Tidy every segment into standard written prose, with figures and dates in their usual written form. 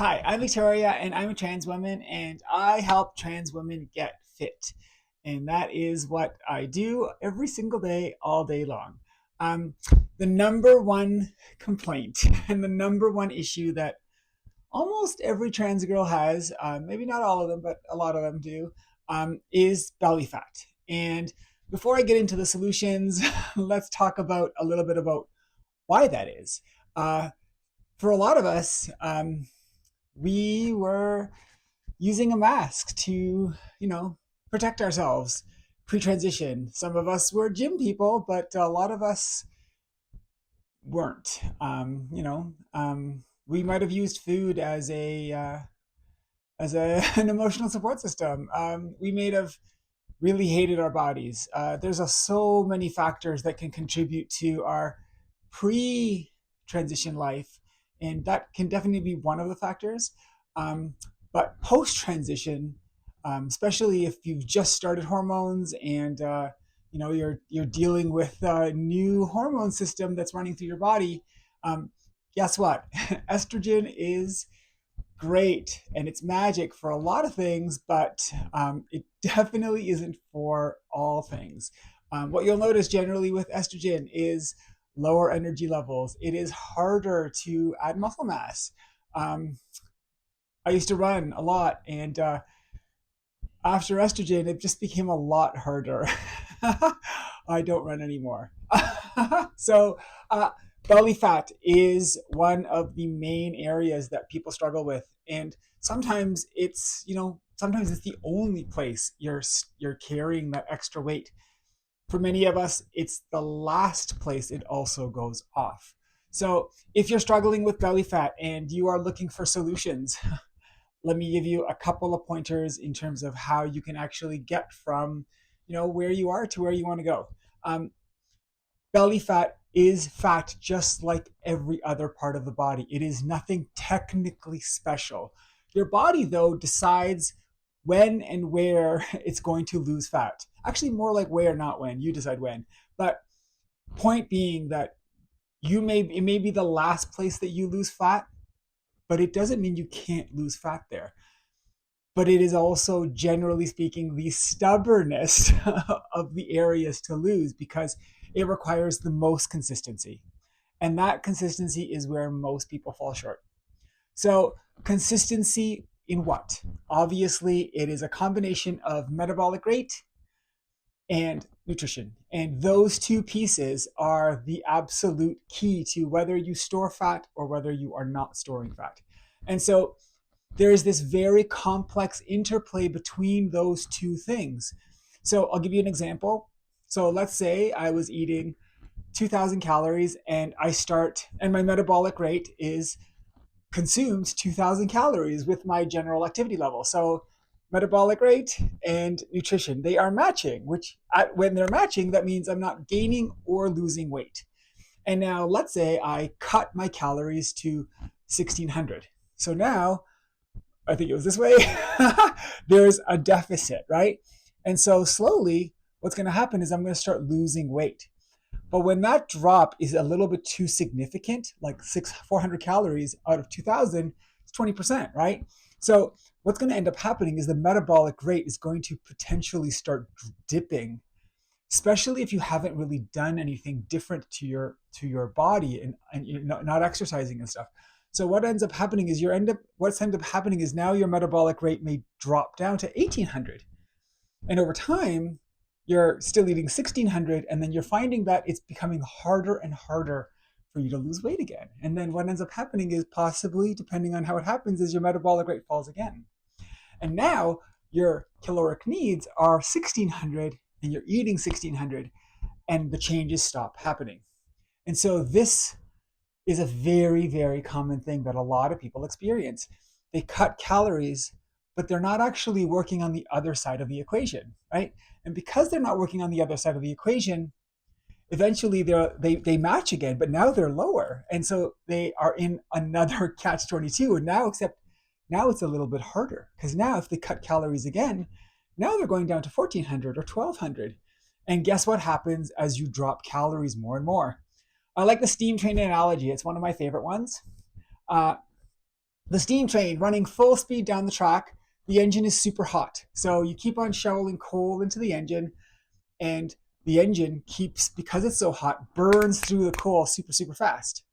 Hi, I'm Victoria, and I'm a trans woman, and I help trans women get fit. And that is what I do every single day, all day long. Um, the number one complaint and the number one issue that almost every trans girl has, maybe not all of them, but a lot of them do, is belly fat. And before I get into the solutions, let's talk about a little bit about why that is. Uh, for a lot of us, we were using a mask to, protect ourselves pre-transition. Some of us were gym people, but a lot of us weren't. We might have used food as an emotional support system. We may have really hated our bodies. There's so many factors that can contribute to our pre-transition life, and that can definitely be one of the factors. Um, but post-transition, especially if you've just started hormones and you're dealing with a new hormone system that's running through your body, um, guess what? Estrogen is great and it's magic for a lot of things, but it definitely isn't for all things. What you'll notice generally with estrogen is lower energy levels. It is harder to add muscle mass. Um, I used to run a lot, and after estrogen, it just became a lot harder. I don't run anymore. so, uh, belly fat is one of the main areas that people struggle with, and sometimes it's the only place you're carrying that extra weight. For many of us, it's the last place it also goes off. So, if you're struggling with belly fat and you are looking for solutions, let me give you a couple of pointers in terms of how you can actually get from where you are to where you want to go. um, Belly fat is fat just like every other part of the body. It is nothing technically special. Your body, though, decides when and where it's going to lose fat. Actually, more like where, not when. You decide when. But point being that it may be the last place that you lose fat, but it doesn't mean you can't lose fat there. But it is also, generally speaking, the stubbornness of the areas to lose because it requires the most consistency. And that consistency is where most people fall short. So, consistency in what? Obviously, it is a combination of metabolic rate and nutrition. And those two pieces are the absolute key to whether you store fat or whether you are not storing fat. And so, there is this very complex interplay between those two things. So I'll give you an example. So let's say I was eating 2,000 calories and my metabolic rate is consumes 2,000 calories with my general activity level. So metabolic rate and nutrition, they are matching, when they're matching, that means I'm not gaining or losing weight. And now let's say I cut my calories to 1,600. So now I think it was this way, there's a deficit, right? And so slowly, what's going to happen is I'm going to start losing weight. But when that drop is a little bit too significant, like 400 calories out of 2,000, it's 20%, right? So what's going to end up happening is the metabolic rate is going to potentially start dipping, especially if you haven't really done anything different to your body and you're not exercising and stuff. So what's end up happening is now your metabolic rate may drop down to 1,800, and over time you're still eating 1,600, and then you're finding that it's becoming harder and harder for you to lose weight again. And then what ends up happening is, possibly, depending on how it happens, is your metabolic rate falls again. And now your caloric needs are 1,600 and you're eating 1,600, and the changes stop happening. And so this is a very, very common thing that a lot of people experience. They cut calories, but they're not actually working on the other side of the equation, right? And because they're not working on the other side of the equation, eventually they match again, but now they're lower. And so they are in another catch 22. And now it's a little bit harder, because now if they cut calories again, now they're going down to 1,400 or 1,200. And guess what happens as you drop calories more and more? I like the steam train analogy. It's one of my favorite ones. Uh, The steam train running full speed down the track, the engine is super hot. So you keep on shoveling coal into the engine, and the engine keeps, because it's so hot, burns through the coal super, super fast.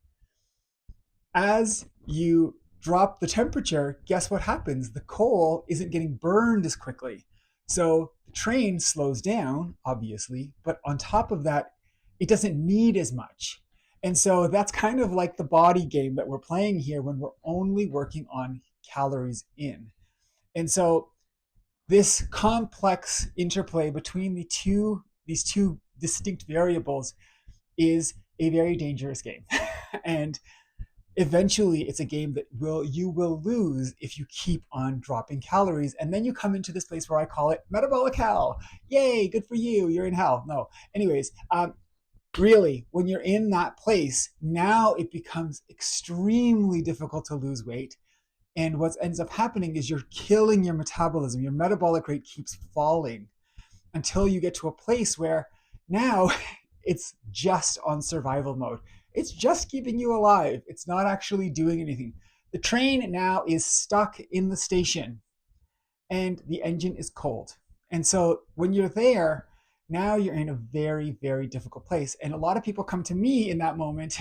As you drop the temperature, guess what happens? The coal isn't getting burned as quickly. So the train slows down, obviously, but on top of that, it doesn't need as much. And so that's kind of like the body game that we're playing here when we're only working on calories in. And so this complex interplay between these two distinct variables is a very dangerous game. And eventually it's a game that you will lose if you keep on dropping calories, and then you come into this place where I call it metabolic hell. Yay, good for you, you're in hell. No, anyways, really, when you're in that place, now it becomes extremely difficult to lose weight. And what ends up happening is you're killing your metabolism. Your metabolic rate keeps falling until you get to a place where now it's just on survival mode. It's just keeping you alive. It's not actually doing anything. The train now is stuck in the station and the engine is cold. And so when you're there, now you're in a very, very difficult place. And a lot of people come to me in that moment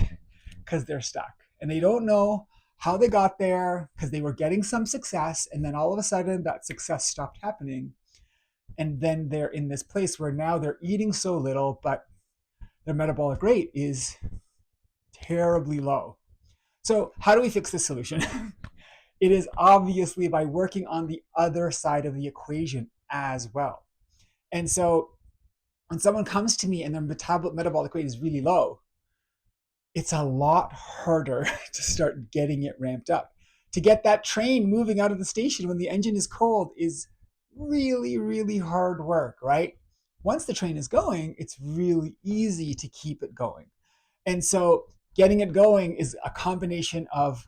because they're stuck and they don't know how they got there, because they were getting some success. And then all of a sudden that success stopped happening. And then they're in this place where now they're eating so little, but their metabolic rate is terribly low. So how do we fix this solution? It is obviously by working on the other side of the equation as well. And so when someone comes to me and their metabolic rate is really low, it's a lot harder to start getting it ramped up. To get that train moving out of the station when the engine is cold is really, really hard work, right? Once the train is going, it's really easy to keep it going. And so getting it going is a combination of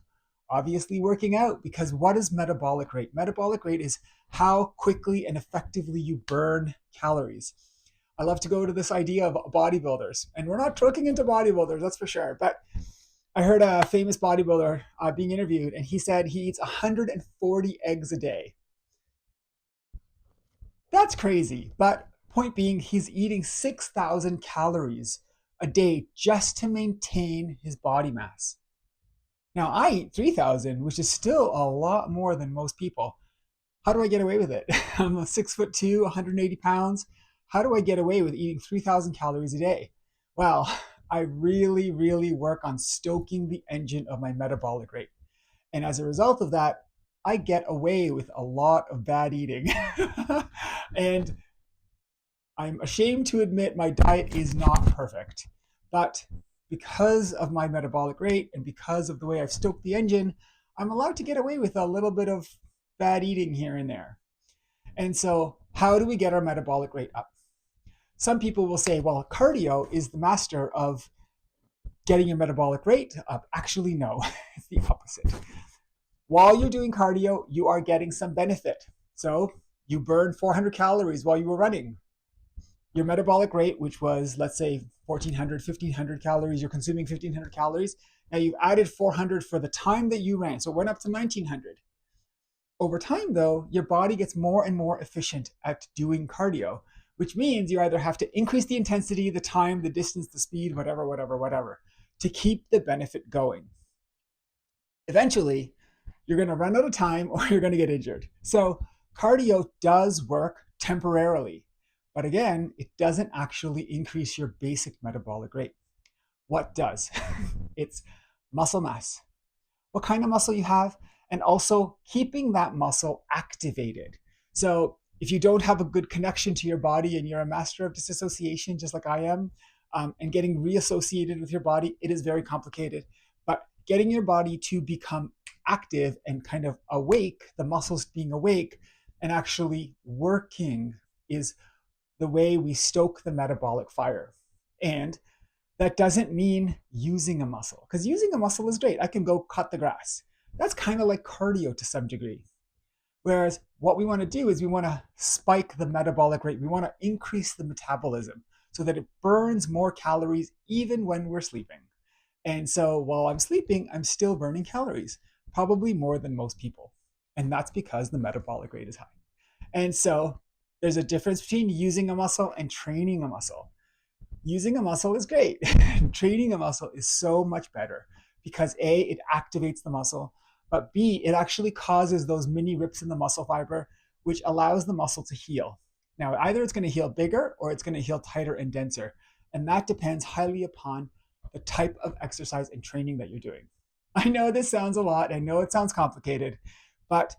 obviously working out, because what is metabolic rate? Metabolic rate is how quickly and effectively you burn calories. I love to go to this idea of bodybuilders, and we're not looking into bodybuilders, that's for sure. But I heard a famous bodybuilder being interviewed, and he said he eats 140 eggs a day. That's crazy. But point being, he's eating 6,000 calories a day just to maintain his body mass. Now, I eat 3,000, which is still a lot more than most people. How do I get away with it? I'm 6'2", 180 pounds. How do I get away with eating 3,000 calories a day? Well, I really, really work on stoking the engine of my metabolic rate. And as a result of that, I get away with a lot of bad eating. And I'm ashamed to admit my diet is not perfect. But because of my metabolic rate and because of the way I've stoked the engine, I'm allowed to get away with a little bit of bad eating here and there. And so how do we get our metabolic rate up? Some people will say, well, cardio is the master of getting your metabolic rate up. Actually, no, it's the opposite. While you're doing cardio, you are getting some benefit. So you burn 400 calories while you were running. Your metabolic rate, which was, let's say, 1,400, 1,500 calories, you're consuming 1,500 calories. Now you've added 400 for the time that you ran. So it went up to 1,900. Over time, though, your body gets more and more efficient at doing cardio, which means you either have to increase the intensity, the time, the distance, the speed, whatever, to keep the benefit going. Eventually, you're going to run out of time or you're going to get injured. So cardio does work temporarily. But again, it doesn't actually increase your basic metabolic rate. What does? It's muscle mass. What kind of muscle you have, and also keeping that muscle activated. So if you don't have a good connection to your body and you're a master of disassociation, just like I am, and getting reassociated with your body, it is very complicated. But getting your body to become active and kind of awake, the muscles being awake and actually working, is the way we stoke the metabolic fire. And that doesn't mean using a muscle, because using a muscle is great. I can go cut the grass. That's kind of like cardio to some degree. Whereas what we want to do is we want to spike the metabolic rate. We want to increase the metabolism so that it burns more calories even when we're sleeping. And so while I'm sleeping, I'm still burning calories. probably more than most people. And that's because the metabolic rate is high. And so there's a difference between using a muscle and training a muscle. Using a muscle is great. Training a muscle is so much better because A, it activates the muscle, but B, it actually causes those mini rips in the muscle fiber, which allows the muscle to heal. Now, either it's going to heal bigger or it's going to heal tighter and denser. And that depends highly upon the type of exercise and training that you're doing. I know this sounds a lot. I know it sounds complicated, but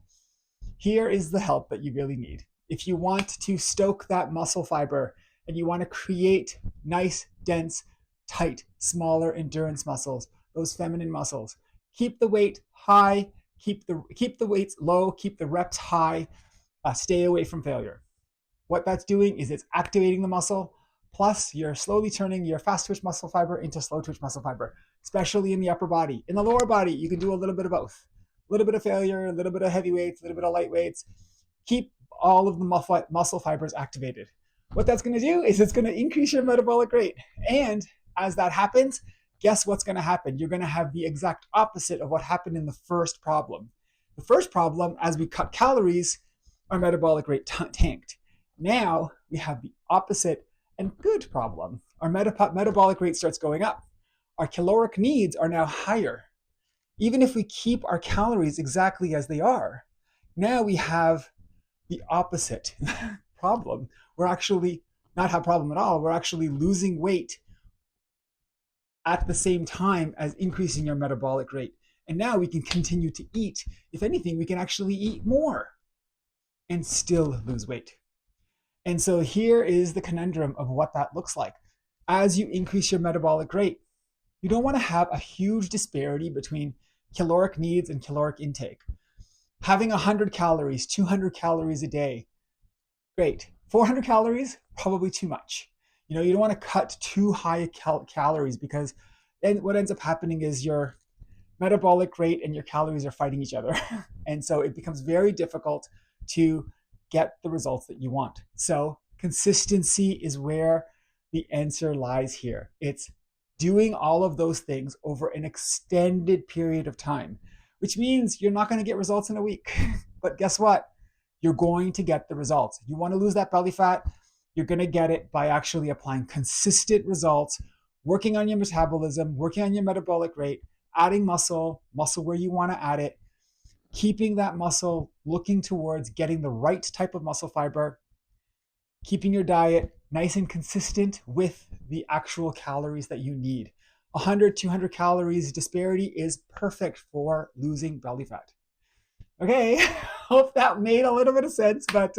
here is the help that you really need. If you want to stoke that muscle fiber and you want to create nice, dense, tight, smaller endurance muscles, those feminine muscles, keep the weight high, keep the weights low, keep the reps high, stay away from failure. What that's doing is it's activating the muscle, plus you're slowly turning your fast twitch muscle fiber into slow twitch muscle fiber, especially in the upper body. In the lower body, you can do a little bit of both. A little bit of failure, a little bit of heavy weights, a little bit of light weights. Keep all of the muscle fibers activated. What that's going to do is it's going to increase your metabolic rate. And as that happens, guess what's going to happen? You're going to have the exact opposite of what happened in the first problem. The first problem, as we cut calories, our metabolic rate tanked. Now we have the opposite and good problem. Our metabolic rate starts going up. Our caloric needs are now higher. Even if we keep our calories exactly as they are, now we have the opposite problem. We're actually not have a problem at all. We're actually losing weight at the same time as increasing your metabolic rate. And now we can continue to eat. If anything, we can actually eat more and still lose weight. And so here is the conundrum of what that looks like. As you increase your metabolic rate, you don't want to have a huge disparity between caloric needs and caloric intake. Having 100 calories, 200 calories a day, great. 400 calories, probably too much. You don't want to cut too high calories because then what ends up happening is your metabolic rate and your calories are fighting each other. And so it becomes very difficult to get the results that you want. So consistency is where the answer lies here. It's doing all of those things over an extended period of time, which means you're not going to get results in a week. But guess what? You're going to get the results. You want to lose that belly fat, you're going to get it by actually applying consistent results, working on your metabolism, working on your metabolic rate, adding muscle where you want to add it, keeping that muscle, looking towards getting the right type of muscle fiber, keeping your diet nice and consistent with the actual calories that you need. 100, 200 calories disparity is perfect for losing belly fat. Okay, hope that made a little bit of sense. But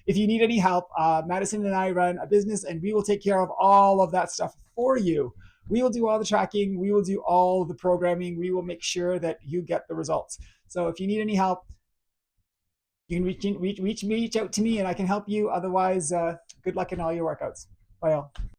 if you need any help, Madison and I run a business and we will take care of all of that stuff for you. We will do all the tracking. We will do all the programming. We will make sure that you get the results. So if you need any help, you can reach out to me and I can help you. Otherwise, good luck in all your workouts. Bye all.